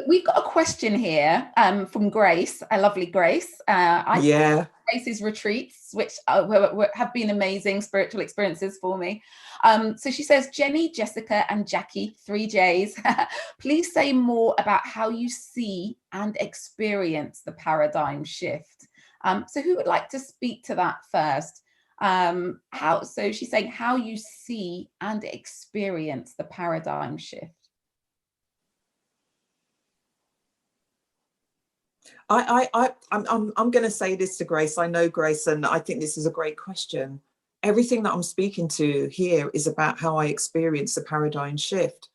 we've got a question here from Grace, a lovely Grace. Grace's retreats, which have been amazing spiritual experiences for me. So she says, Jenny, Jessica, and Jackie, 3 J's, please say more about how you see and experience the paradigm shift. So who would like to speak to that first? So she's saying how you see and experience the paradigm shift. I'm going to say this to Grace. I know Grace, and I think this is a great question. Everything that I'm speaking to here is about how I experience the paradigm shift.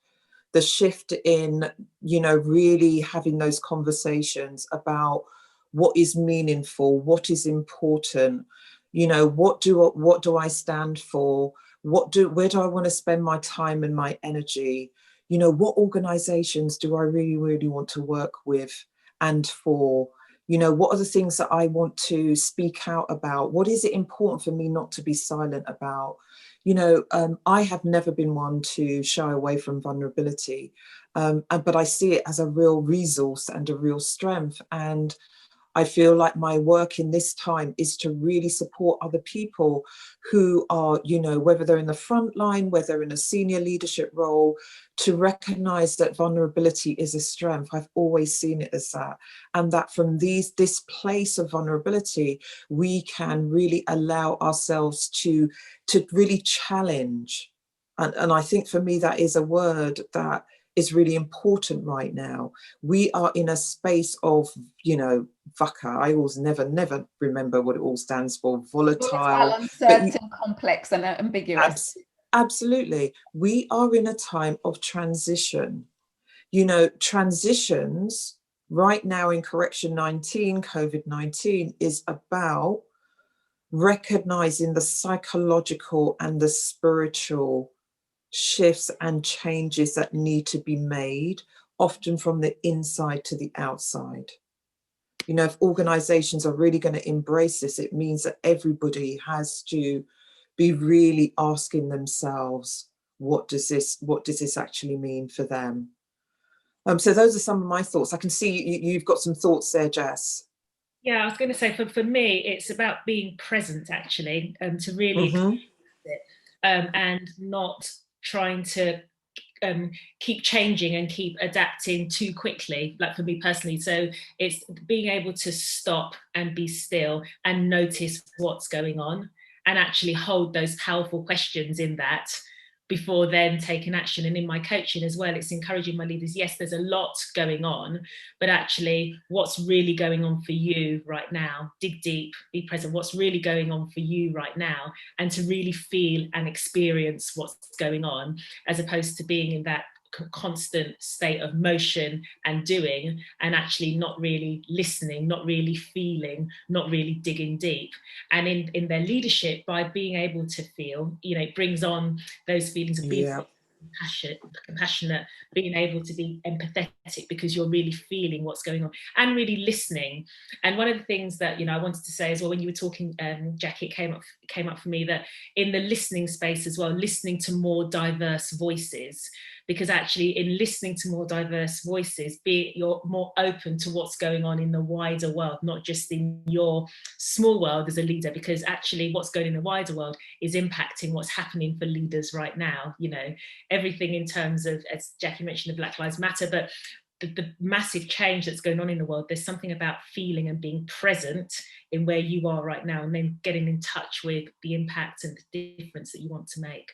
The shift in, really having those conversations about what is meaningful, what is important, what do I stand for, where do I want to spend my time and my energy, what organizations do I really, really want to work with and for, what are the things that I want to speak out about? What is it important for me not to be silent about? I have never been one to shy away from vulnerability, but I see it as a real resource and a real strength. And I feel like my work in this time is to really support other people who are, whether they're in the front line, whether in a senior leadership role, to recognize that vulnerability is a strength. I've always seen it as that. And that from this place of vulnerability, we can really allow ourselves to really challenge. And I think for me, that is a word that is really important right now. We are in a space of, VUCA. I always never remember what it all stands for. Volatile, uncertain, complex, and ambiguous. Absolutely. We are in a time of transition. Transitions right now in Correction 19, COVID-19, is about recognizing the psychological and the spiritual shifts and changes that need to be made, often from the inside to the outside. If organizations are really going to embrace this, it means that everybody has to be really asking themselves, what does this actually mean for them? So those are some of my thoughts. I can see you've got some thoughts there, Jess. Yeah, I was going to say, for me, it's about being present, actually, to really experience it, and not trying to keep changing and keep adapting too quickly, like for me personally. So it's being able to stop and be still and notice what's going on, and actually hold those powerful questions in that before then taking action. And in my coaching as well, it's encouraging my leaders, yes, there's a lot going on, but actually what's really going on for you right now? Dig deep, be present. What's really going on for you right now? And to really feel and experience what's going on, as opposed to being in that constant state of motion and doing, and actually not really listening, not really feeling, not really digging deep. And in their leadership, by being able to feel, it brings on those feelings of being compassionate, being able to be empathetic, because you're really feeling what's going on and really listening. And one of the things that I wanted to say as well, when you were talking, Jackie, it came up for me that in the listening space as well, listening to more diverse voices, because actually in listening to more diverse voices, you're more open to what's going on in the wider world, not just in your small world as a leader, because actually what's going on in the wider world is impacting what's happening for leaders right now. Everything in terms of, as Jackie mentioned, the Black Lives Matter, but the massive change that's going on in the world. There's something about feeling and being present in where you are right now, and then getting in touch with the impact and the difference that you want to make.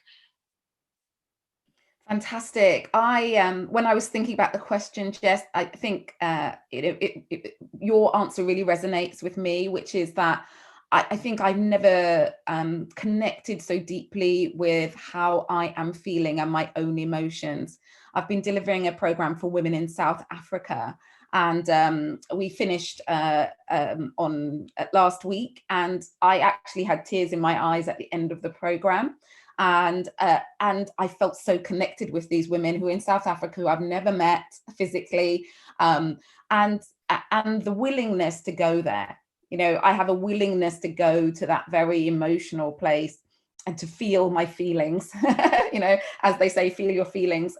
Fantastic. When I was thinking about the question, Jess, I think your answer really resonates with me, which is that I think I've never connected so deeply with how I am feeling and my own emotions. I've been delivering a program for women in South Africa, and we finished on last week, and I actually had tears in my eyes at the end of the program. And I felt so connected with these women who are in South Africa, who I've never met physically, and the willingness to go there. I have a willingness to go to that very emotional place to feel my feelings, you know, as they say, feel your feelings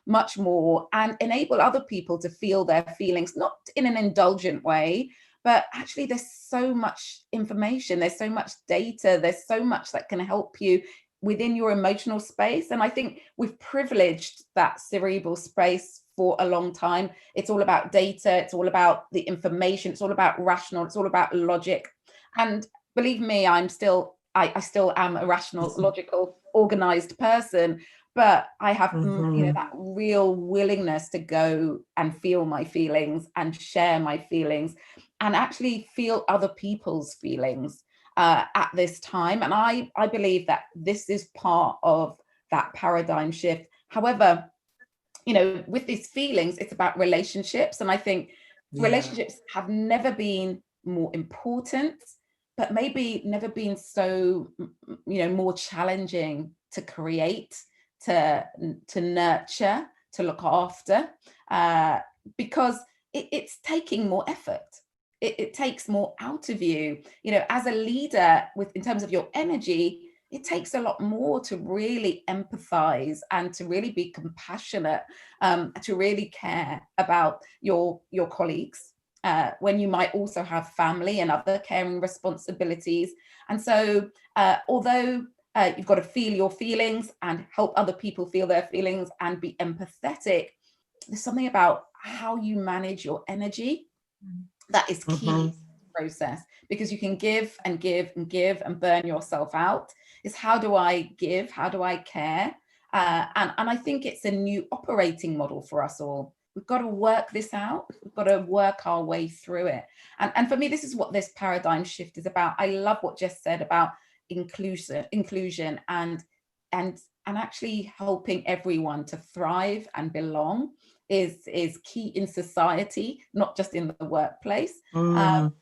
much more, and enable other people to feel their feelings, not in an indulgent way, but actually there's so much information, there's so much data, there's so much that can help you within your emotional space. And I think we've privileged that cerebral space for a long time. It's all about data, it's all about the information, it's all about rational, it's all about logic. And believe me, I still am a rational, logical, organized person, but I have you know, that real willingness to go and feel my feelings and share my feelings and actually feel other people's feelings at this time. And I believe that this is part of that paradigm shift. However, you know, with these feelings, it's about relationships. And I think relationships have never been more important, but maybe never been so, you know, more challenging to create, to nurture, to look after, because it's taking more effort. It takes more out of you. You know, as a leader, in terms of your energy, it takes a lot more to really empathize and to really be compassionate, to really care about your colleagues, when you might also have family and other caring responsibilities. And so although you've got to feel your feelings and help other people feel their feelings and be empathetic, there's something about how you manage your energy that is key to the process, because you can give and give and give and burn yourself out. Is how do I give? How do I care? And I think it's a new operating model for us all. We've got to work this out. We've got to work our way through it. And for me, this is what this paradigm shift is about. I love what Jess said about inclusion and actually helping everyone to thrive and belong is key in society, not just in the workplace. But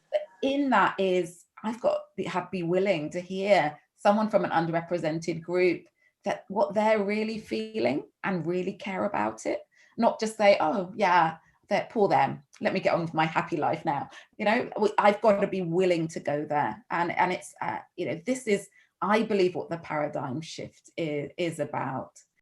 in that is, I've got to be willing to hear someone from an underrepresented group, that what they're really feeling and really care about it, not just say, oh yeah, they're poor them, let me get on with my happy life now. You know, I've got to be willing to go there. And it's, you know, this is, I believe, what the paradigm shift is about.